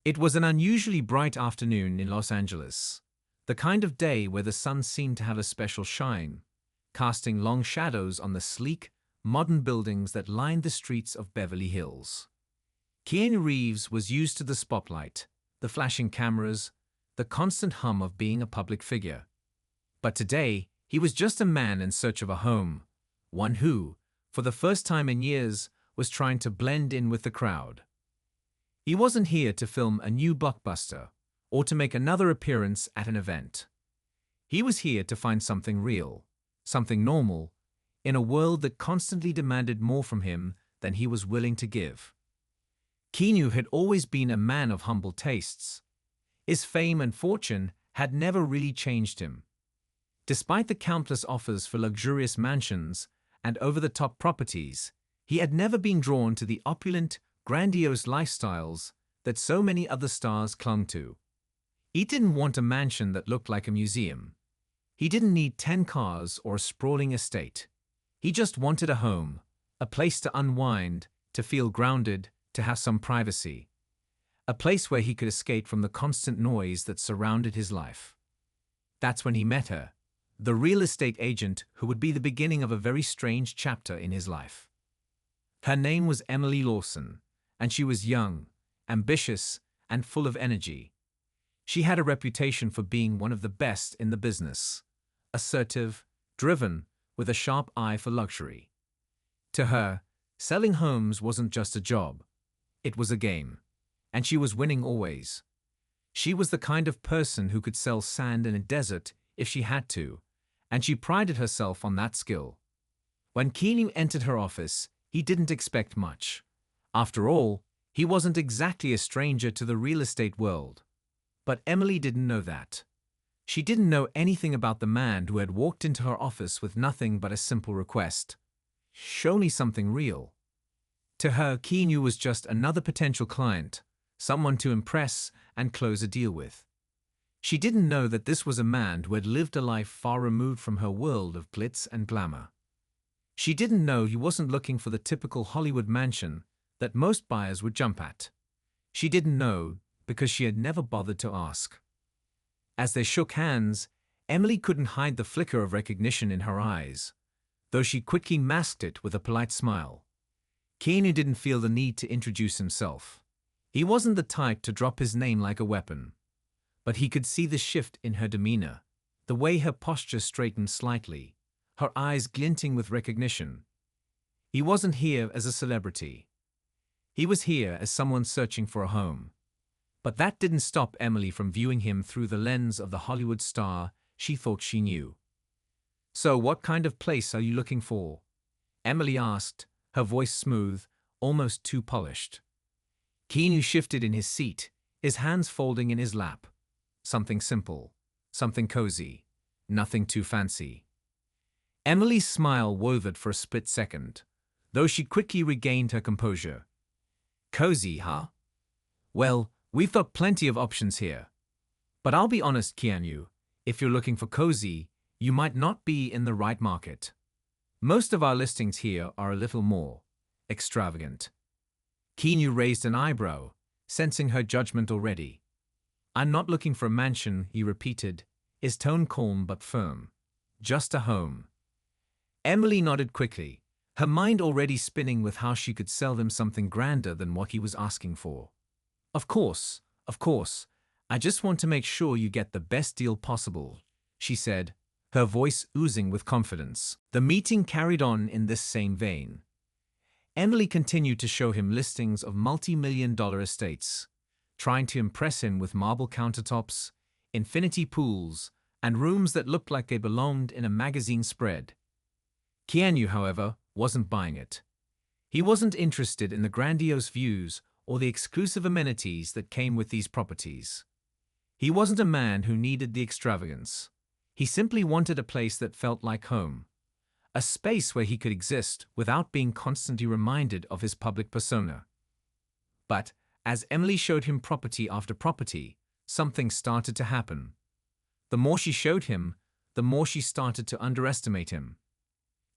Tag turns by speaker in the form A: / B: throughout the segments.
A: It was an unusually bright afternoon in Los Angeles, the kind of day where the sun seemed to have a special shine, casting long shadows on the sleek, modern buildings that lined the streets of Beverly Hills. Keanu Reeves was used to the spotlight, the flashing cameras, the constant hum of being a public figure. But today, he was just a man in search of a home, one who, for the first time in years, was trying to blend in with the crowd. He wasn't here to film a new blockbuster or to make another appearance at an event. He was here to find something real, something normal, in a world that constantly demanded more from him than he was willing to give. Keanu had always been a man of humble tastes. His fame and fortune had never really changed him. Despite the countless offers for luxurious mansions and over-the-top properties, he had never been drawn to the opulent, grandiose lifestyles that so many other stars clung to. He didn't want a mansion that looked like a museum. He didn't need 10 cars or a sprawling estate. He just wanted a home, a place to unwind, to feel grounded, to have some privacy. A place where he could escape from the constant noise that surrounded his life. That's when he met her, the real estate agent who would be the beginning of a very strange chapter in his life. Her name was Emily Lawson, and she was young, ambitious, and full of energy. She had a reputation for being one of the best in the business, assertive, driven, with a sharp eye for luxury. To her, selling homes wasn't just a job. It was a game, and she was winning always. She was the kind of person who could sell sand in a desert if she had to, and she prided herself on that skill. When Keanu entered her office, he didn't expect much. After all, he wasn't exactly a stranger to the real estate world. But Emily didn't know that. She didn't know anything about the man who had walked into her office with nothing but a simple request. Show me something real. To her, Keanu was just another potential client, someone to impress and close a deal with. She didn't know that this was a man who had lived a life far removed from her world of glitz and glamour. She didn't know he wasn't looking for the typical Hollywood mansion that most buyers would jump at. She didn't know because she had never bothered to ask. As they shook hands, Emily couldn't hide the flicker of recognition in her eyes, though she quickly masked it with a polite smile. Keanu didn't feel the need to introduce himself. He wasn't the type to drop his name like a weapon. But he could see the shift in her demeanor, the way her posture straightened slightly, her eyes glinting with recognition. He wasn't here as a celebrity. He was here as someone searching for a home. But that didn't stop Emily from viewing him through the lens of the Hollywood star she thought she knew. "So what kind of place are you looking for?" Emily asked, her voice smooth, almost too polished. Keanu shifted in his seat, his hands folding in his lap. Something simple, something cozy, nothing too fancy. Emily's smile wavered for a split second, though she quickly regained her composure. "Cozy, huh? Well, we've got plenty of options here. But I'll be honest, Keanu, if you're looking for cozy, you might not be in the right market. Most of our listings here are a little more extravagant." Keanu raised an eyebrow, sensing her judgment already. "I'm not looking for a mansion," he repeated, his tone calm but firm. "Just a home." Emily nodded quickly, her mind already spinning with how she could sell him something grander than what he was asking for. Of course. I just want to make sure you get the best deal possible," she said, her voice oozing with confidence. The meeting carried on in this same vein. Emily continued to show him listings of multi-million-dollar estates, trying to impress him with marble countertops, infinity pools, and rooms that looked like they belonged in a magazine spread. Keanu, however, wasn't buying it. He wasn't interested in the grandiose views or the exclusive amenities that came with these properties. He wasn't a man who needed the extravagance. He simply wanted a place that felt like home, a space where he could exist without being constantly reminded of his public persona. But as Emily showed him property after property, something started to happen. The more she showed him, the more she started to underestimate him.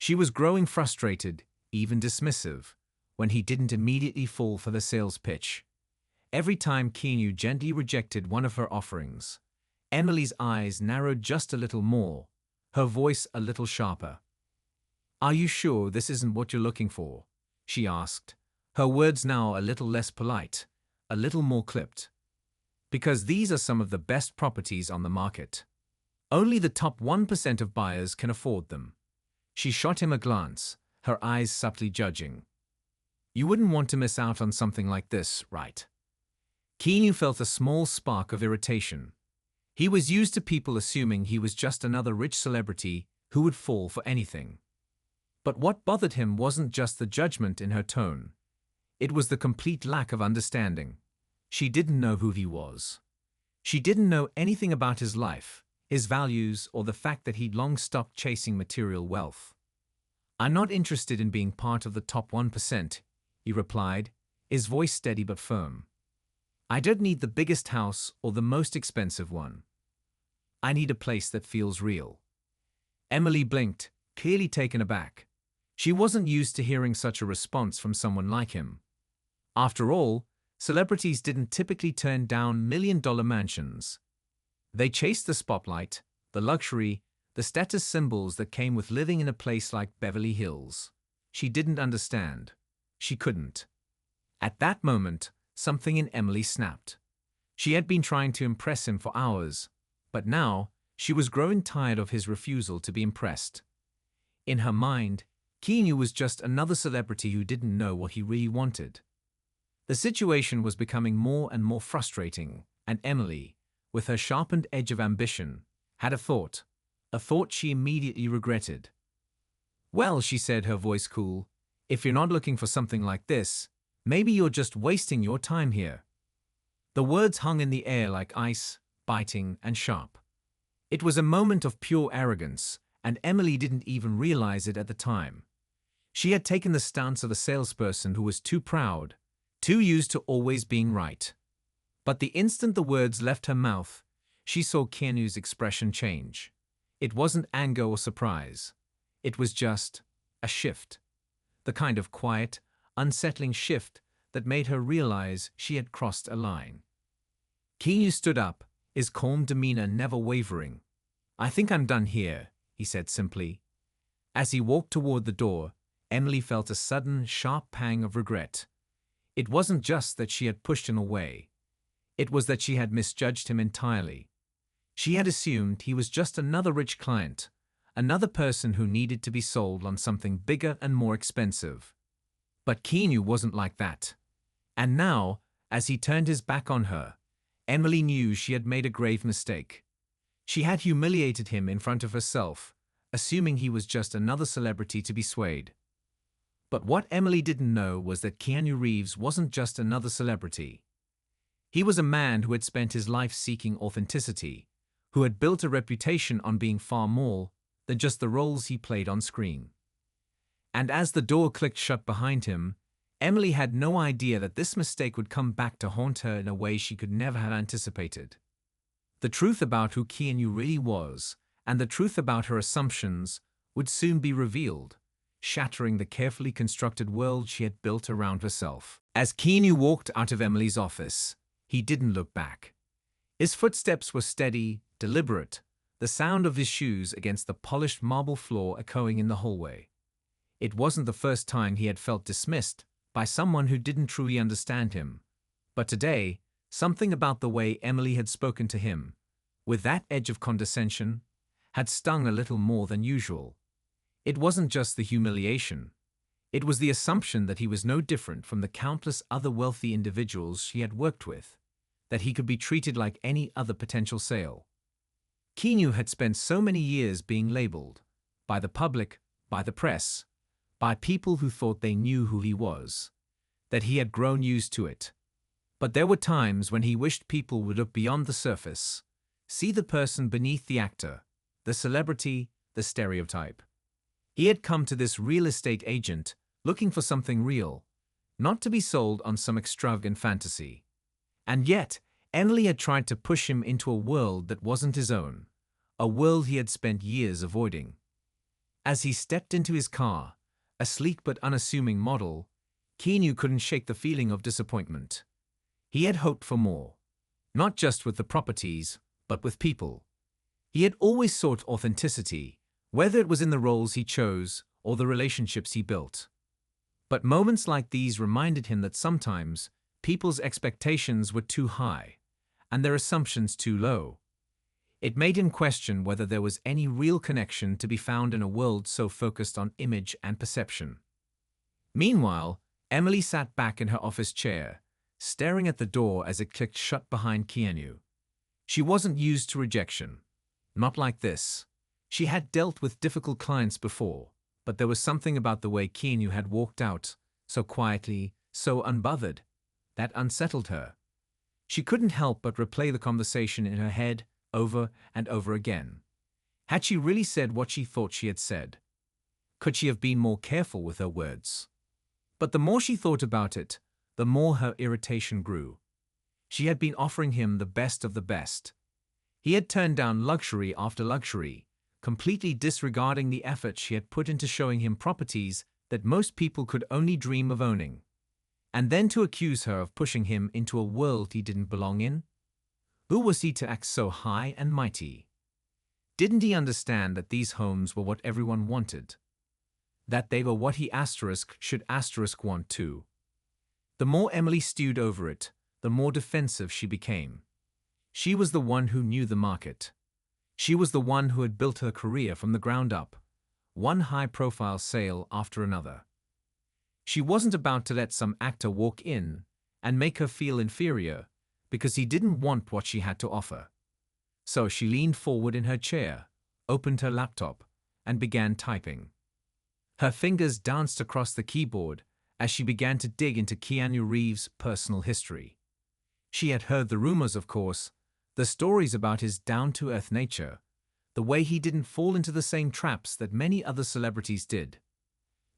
A: She was growing frustrated, even dismissive, when he didn't immediately fall for the sales pitch. Every time Keanu gently rejected one of her offerings, Emily's eyes narrowed just a little more, her voice a little sharper. "Are you sure this isn't what you're looking for?" she asked, her words now a little less polite, a little more clipped. "Because these are some of the best properties on the market. Only the top 1% of buyers can afford them." She shot him a glance, her eyes subtly judging. "You wouldn't want to miss out on something like this, right?" Keanu felt a small spark of irritation. He was used to people assuming he was just another rich celebrity who would fall for anything. But what bothered him wasn't just the judgment in her tone. It was the complete lack of understanding. She didn't know who he was. She didn't know anything about his life, his values, or the fact that he'd long stopped chasing material wealth. "I'm not interested in being part of the top 1%, he replied, his voice steady but firm. "I don't need the biggest house or the most expensive one. I need a place that feels real." Emily blinked, clearly taken aback. She wasn't used to hearing such a response from someone like him. After all, celebrities didn't typically turn down million-dollar mansions. They chased the spotlight, the luxury, the status symbols that came with living in a place like Beverly Hills. She didn't understand. She couldn't. At that moment, something in Emily snapped. She had been trying to impress him for hours, but now she was growing tired of his refusal to be impressed. In her mind, Keanu was just another celebrity who didn't know what he really wanted. The situation was becoming more and more frustrating, and Emily, with her sharpened edge of ambition, had a thought she immediately regretted. "Well," she said, her voice cool, "if you're not looking for something like this, maybe you're just wasting your time here." The words hung in the air like ice, biting and sharp. It was a moment of pure arrogance, and Emily didn't even realize it at the time. She had taken the stance of a salesperson who was too proud, too used to always being right. But the instant the words left her mouth, she saw Keanu's expression change. It wasn't anger or surprise. It was just a shift. The kind of quiet, unsettling shift that made her realize she had crossed a line. Keanu stood up, his calm demeanor never wavering. "I think I'm done here," he said simply. As he walked toward the door, Emily felt a sudden, sharp pang of regret. It wasn't just that she had pushed him away. It was that she had misjudged him entirely. She had assumed he was just another rich client, another person who needed to be sold on something bigger and more expensive. But Keanu wasn't like that. And now, as he turned his back on her, Emily knew she had made a grave mistake. She had humiliated him in front of herself, assuming he was just another celebrity to be swayed. But what Emily didn't know was that Keanu Reeves wasn't just another celebrity. He was a man who had spent his life seeking authenticity, who had built a reputation on being far more than just the roles he played on screen. And as the door clicked shut behind him, Emily had no idea that this mistake would come back to haunt her in a way she could never have anticipated. The truth about who Keanu really was, and the truth about her assumptions, would soon be revealed, shattering the carefully constructed world she had built around herself. As Keanu walked out of Emily's office, he didn't look back. His footsteps were steady, deliberate, the sound of his shoes against the polished marble floor echoing in the hallway. It wasn't the first time he had felt dismissed by someone who didn't truly understand him. But today, something about the way Emily had spoken to him, with that edge of condescension, had stung a little more than usual. It wasn't just the humiliation. It was the assumption that he was no different from the countless other wealthy individuals she had worked with, that he could be treated like any other potential sale. Keanu had spent so many years being labeled, by the public, by the press, by people who thought they knew who he was, that he had grown used to it. But there were times when he wished people would look beyond the surface, see the person beneath the actor, the celebrity, the stereotype. He had come to this real estate agent looking for something real, not to be sold on some extravagant fantasy. And yet, Emily had tried to push him into a world that wasn't his own, a world he had spent years avoiding. As he stepped into his car, a sleek but unassuming model, Keanu couldn't shake the feeling of disappointment. He had hoped for more. Not just with the properties, but with people. He had always sought authenticity, whether it was in the roles he chose or the relationships he built. But moments like these reminded him that sometimes people's expectations were too high, and their assumptions too low. It made him question whether there was any real connection to be found in a world so focused on image and perception. Meanwhile, Emily sat back in her office chair, staring at the door as it clicked shut behind Keanu. She wasn't used to rejection. Not like this. She had dealt with difficult clients before, but there was something about the way Keanu had walked out, so quietly, so unbothered, that unsettled her. She couldn't help but replay the conversation in her head over and over again. Had she really said what she thought she had said? Could she have been more careful with her words? But the more she thought about it, the more her irritation grew. She had been offering him the best of the best. He had turned down luxury after luxury, completely disregarding the effort she had put into showing him properties that most people could only dream of owning. And then to accuse her of pushing him into a world he didn't belong in? Who was he to act so high and mighty? Didn't he understand that these homes were what everyone wanted? That they were what he should want too? The more Emily stewed over it, the more defensive she became. She was the one who knew the market. She was the one who had built her career from the ground up, one high-profile sale after another. She wasn't about to let some actor walk in and make her feel inferior because he didn't want what she had to offer. So she leaned forward in her chair, opened her laptop, and began typing. Her fingers danced across the keyboard as she began to dig into Keanu Reeves' personal history. She had heard the rumors, of course, the stories about his down-to-earth nature, the way he didn't fall into the same traps that many other celebrities did.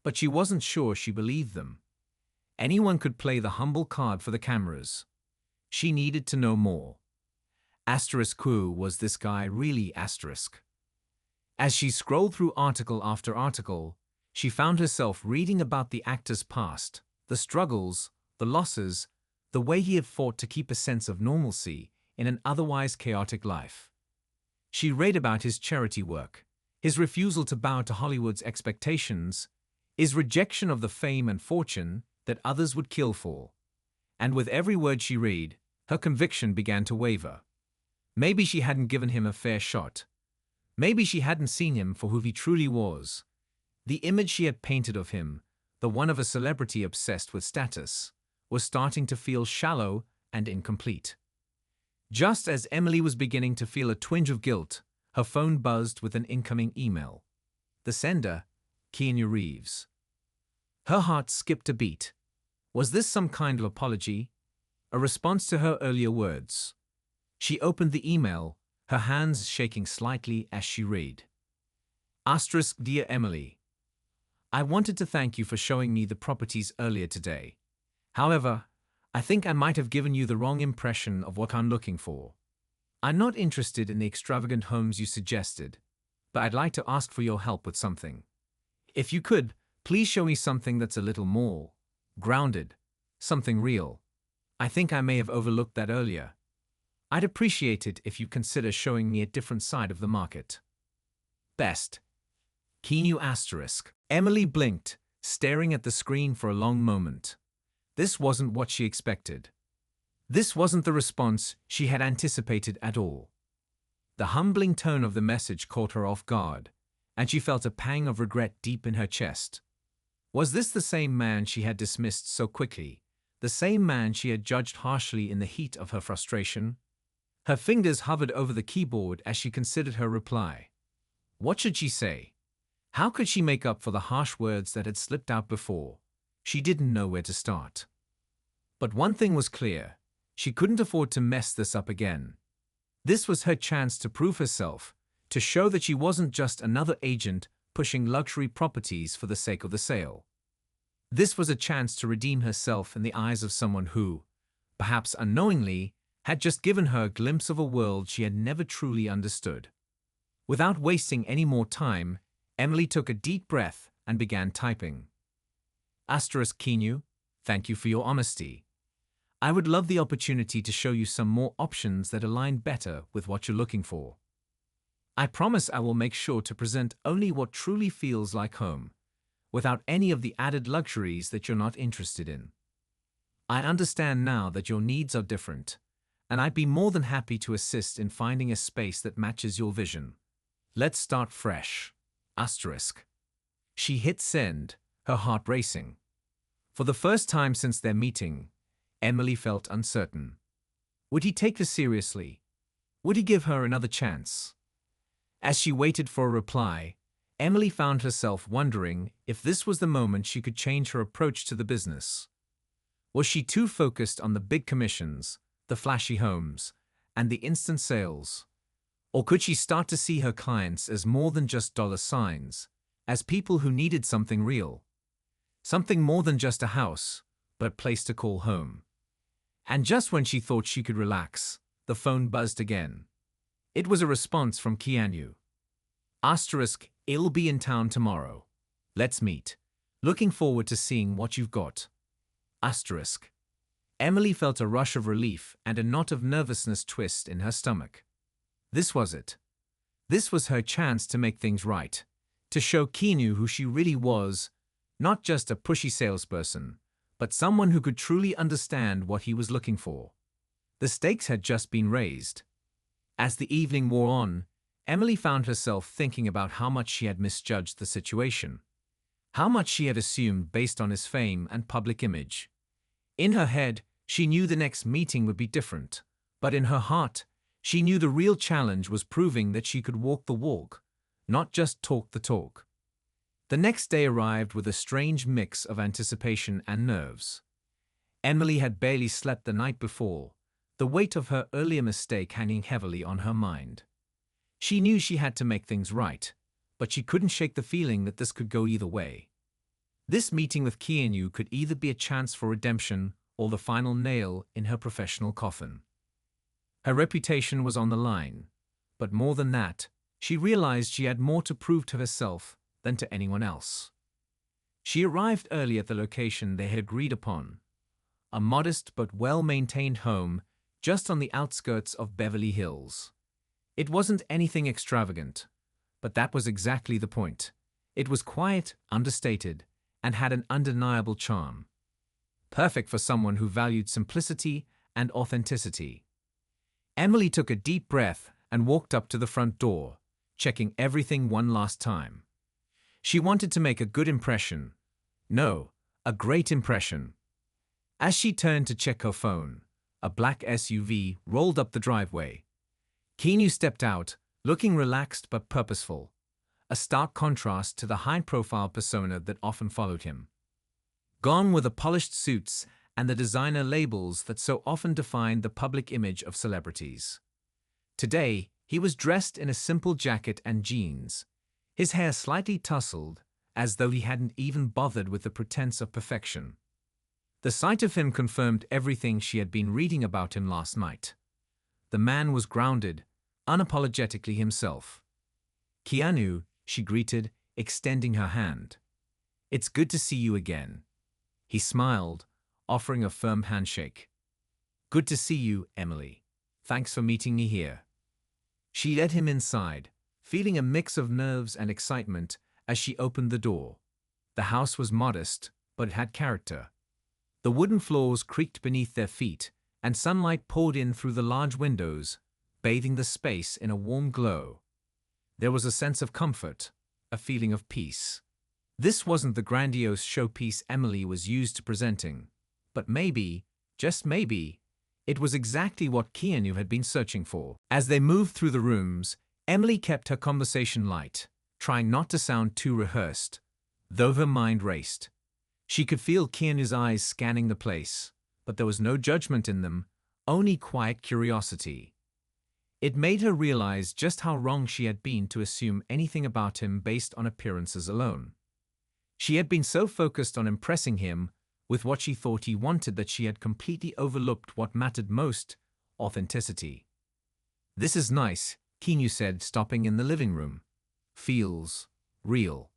A: But she wasn't sure she believed them. Anyone could play the humble card for the cameras. She needed to know more. Who was this guy really? As she scrolled through article after article, she found herself reading about the actor's past, the struggles, the losses, the way he had fought to keep a sense of normalcy in an otherwise chaotic life. She read about his charity work, his refusal to bow to Hollywood's expectations, his rejection of the fame and fortune that others would kill for. And with every word she read, her conviction began to waver. Maybe she hadn't given him a fair shot. Maybe she hadn't seen him for who he truly was. The image she had painted of him, the one of a celebrity obsessed with status, was starting to feel shallow and incomplete. Just as Emily was beginning to feel a twinge of guilt, her phone buzzed with an incoming email. The sender, Keanu Reeves. Her heart skipped a beat. Was this some kind of apology? A response to her earlier words? She opened the email, her hands shaking slightly as she read. Dear Emily, I wanted to thank you for showing me the properties earlier today. However, I think I might have given you the wrong impression of what I'm looking for. I'm not interested in the extravagant homes you suggested, but I'd like to ask for your help with something. If you could, please show me something that's a little more grounded, something real. I think I may have overlooked that earlier. I'd appreciate it if you consider showing me a different side of the market. Best. Keanu. Emily blinked, staring at the screen for a long moment. This wasn't what she expected. This wasn't the response she had anticipated at all. The humbling tone of the message caught her off guard, and she felt a pang of regret deep in her chest. Was this the same man she had dismissed so quickly, the same man she had judged harshly in the heat of her frustration? Her fingers hovered over the keyboard as she considered her reply. What should she say? How could she make up for the harsh words that had slipped out before? She didn't know where to start. But one thing was clear. She couldn't afford to mess this up again. This was her chance to prove herself, to show that she wasn't just another agent pushing luxury properties for the sake of the sale. This was a chance to redeem herself in the eyes of someone who, perhaps unknowingly, had just given her a glimpse of a world she had never truly understood. Without wasting any more time, Emily took a deep breath and began typing. Keanu, thank you for your honesty. I would love the opportunity to show you some more options that align better with what you're looking for. I promise I will make sure to present only what truly feels like home, without any of the added luxuries that you're not interested in. I understand now that your needs are different, and I'd be more than happy to assist in finding a space that matches your vision. Let's start fresh. Asterisk. She hit send, her heart racing. For the first time since their meeting, Emily felt uncertain. Would he take her seriously? Would he give her another chance? As she waited for a reply, Emily found herself wondering if this was the moment she could change her approach to the business. Was she too focused on the big commissions, the flashy homes, and the instant sales? Or could she start to see her clients as more than just dollar signs, as people who needed something real? Something more than just a house, but a place to call home. And just when she thought she could relax, the phone buzzed again. It was a response from Keanu. Asterisk, I'll be in town tomorrow. Let's meet. Looking forward to seeing what you've got. Asterisk. Emily felt a rush of relief and a knot of nervousness twist in her stomach. This was it. This was her chance to make things right, to show Keanu who she really was, not just a pushy salesperson, but someone who could truly understand what he was looking for. The stakes had just been raised. As the evening wore on, Emily found herself thinking about how much she had misjudged the situation, how much she had assumed based on his fame and public image. In her head, she knew the next meeting would be different, but in her heart, she knew the real challenge was proving that she could walk the walk, not just talk the talk. The next day arrived with a strange mix of anticipation and nerves. Emily had barely slept the night before, the weight of her earlier mistake hanging heavily on her mind. She knew she had to make things right, but she couldn't shake the feeling that this could go either way. This meeting with Keanu could either be a chance for redemption or the final nail in her professional coffin. Her reputation was on the line, but more than that, she realized she had more to prove to herself than to anyone else. She arrived early at the location they had agreed upon, a modest but well-maintained home just on the outskirts of Beverly Hills. It wasn't anything extravagant, but that was exactly the point. It was quiet, understated, and had an undeniable charm. Perfect for someone who valued simplicity and authenticity. Emily took a deep breath and walked up to the front door, checking everything one last time. She wanted to make a good impression. No, a great impression. As she turned to check her phone, a black SUV rolled up the driveway. Keanu stepped out, looking relaxed but purposeful, a stark contrast to the high-profile persona that often followed him. Gone were the polished suits and the designer labels that so often defined the public image of celebrities. Today, he was dressed in a simple jacket and jeans, his hair slightly tousled, as though he hadn't even bothered with the pretense of perfection. The sight of him confirmed everything she had been reading about him last night. The man was grounded, unapologetically himself. Keanu, she greeted, extending her hand. It's good to see you again. He smiled, offering a firm handshake. Good to see you, Emily. Thanks for meeting me here. She led him inside, feeling a mix of nerves and excitement as she opened the door. The house was modest, but it had character. The wooden floors creaked beneath their feet, and sunlight poured in through the large windows, bathing the space in a warm glow. There was a sense of comfort, a feeling of peace. This wasn't the grandiose showpiece Emily was used to presenting, but maybe, just maybe, it was exactly what Keanu had been searching for. As they moved through the rooms, Emily kept her conversation light, trying not to sound too rehearsed, though her mind raced. She could feel Keanu's eyes scanning the place, but there was no judgment in them, only quiet curiosity. It made her realize just how wrong she had been to assume anything about him based on appearances alone. She had been so focused on impressing him with what she thought he wanted that she had completely overlooked what mattered most: authenticity. This is nice, Keanu said, stopping in the living room. Feels real.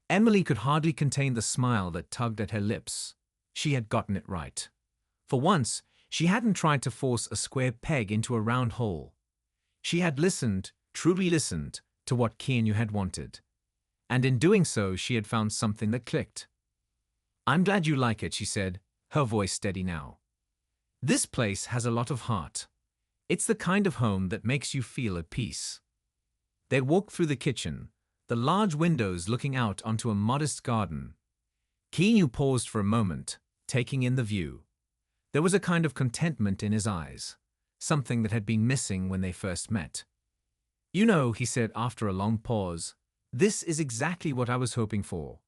A: Emily could hardly contain the smile that tugged at her lips. She had gotten it right. For once, She hadn't tried to force a square peg into a round hole. She had listened, truly listened, to what Keanu had wanted. And in doing so, she had found something that clicked. "I'm glad you like it," she said, her voice steady now. "This place has a lot of heart. It's the kind of home that makes you feel at peace." They walked through the kitchen, the large windows looking out onto a modest garden. Keanu paused for a moment, taking in the view. There was a kind of contentment in his eyes, something that had been missing when they first met. "You know," he said after a long pause, "this is exactly what I was hoping for.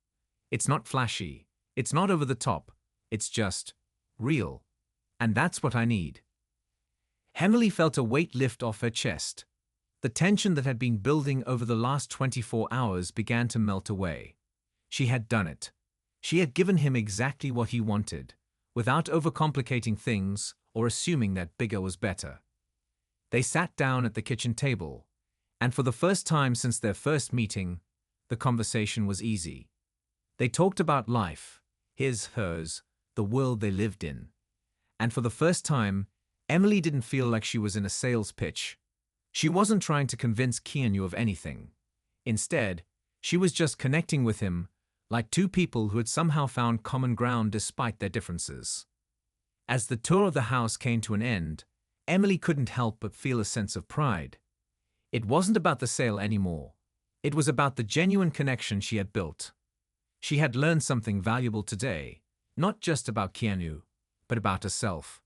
A: It's not flashy, it's not over the top, it's just real. And that's what I need." Emily felt a weight lift off her chest. The tension that had been building over the last 24 hours began to melt away. She had done it. She had given him exactly what he wanted, without overcomplicating things or assuming that bigger was better. They sat down at the kitchen table, and for the first time since their first meeting, the conversation was easy. They talked about life, his, hers, the world they lived in. And for the first time, Emily didn't feel like she was in a sales pitch. She wasn't trying to convince Keanu of anything. Instead, she was just connecting with him, like two people who had somehow found common ground despite their differences. As the tour of the house came to an end, Emily couldn't help but feel a sense of pride. It wasn't about the sale anymore. It was about the genuine connection she had built. She had learned something valuable today, not just about Keanu, but about herself.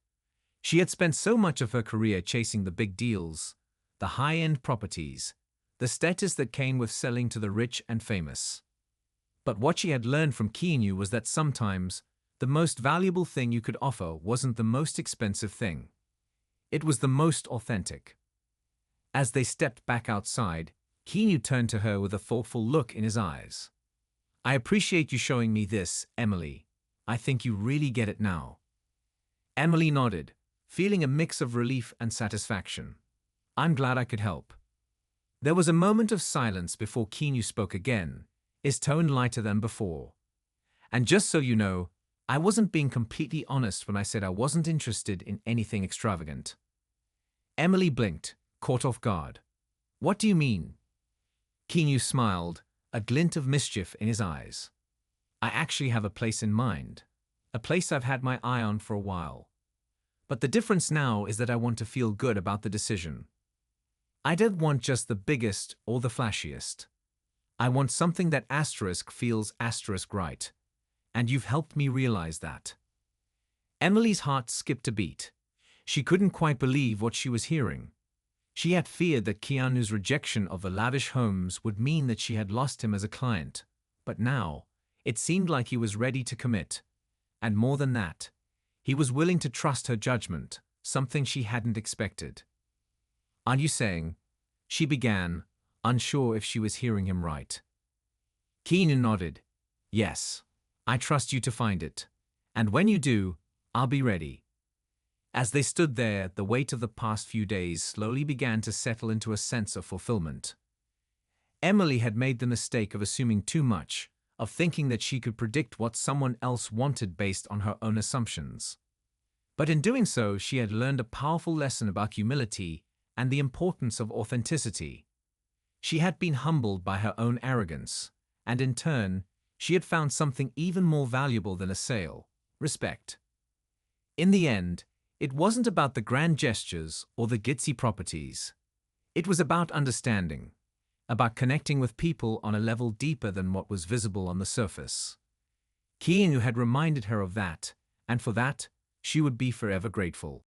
A: She had spent so much of her career chasing the big deals, the high-end properties, the status that came with selling to the rich and famous. But what she had learned from Keanu was that sometimes the most valuable thing you could offer wasn't the most expensive thing. It was the most authentic. As they stepped back outside, Keanu turned to her with a thoughtful look in his eyes. "I appreciate you showing me this, Emily. I think you really get it now." Emily nodded, feeling a mix of relief and satisfaction. "I'm glad I could help." There was a moment of silence before Keanu spoke again, his tone lighter than before. "And just so you know, I wasn't being completely honest when I said I wasn't interested in anything extravagant." Emily blinked, caught off guard. "What do you mean?" Keanu smiled, a glint of mischief in his eyes. "I actually have a place in mind, a place I've had my eye on for a while. But the difference now is that I want to feel good about the decision. I don't want just the biggest or the flashiest. I want something that asterisk feels asterisk right. And you've helped me realize that." Emily's heart skipped a beat. She couldn't quite believe what she was hearing. She had feared that Keanu's rejection of the lavish homes would mean that she had lost him as a client. But now, it seemed like he was ready to commit. And more than that, he was willing to trust her judgment, something she hadn't expected. "Are you saying?" she began, unsure if she was hearing him right. Keanu nodded. "Yes, I trust you to find it. And when you do, I'll be ready." As they stood there, the weight of the past few days slowly began to settle into a sense of fulfillment. Emily had made the mistake of assuming too much, of thinking that she could predict what someone else wanted based on her own assumptions. But in doing so, she had learned a powerful lesson about humility and the importance of authenticity. She had been humbled by her own arrogance, and in turn, she had found something even more valuable than a sale: respect. In the end, it wasn't about the grand gestures or the glitzy properties. It was about understanding, about connecting with people on a level deeper than what was visible on the surface. Keanu had reminded her of that, and for that, she would be forever grateful.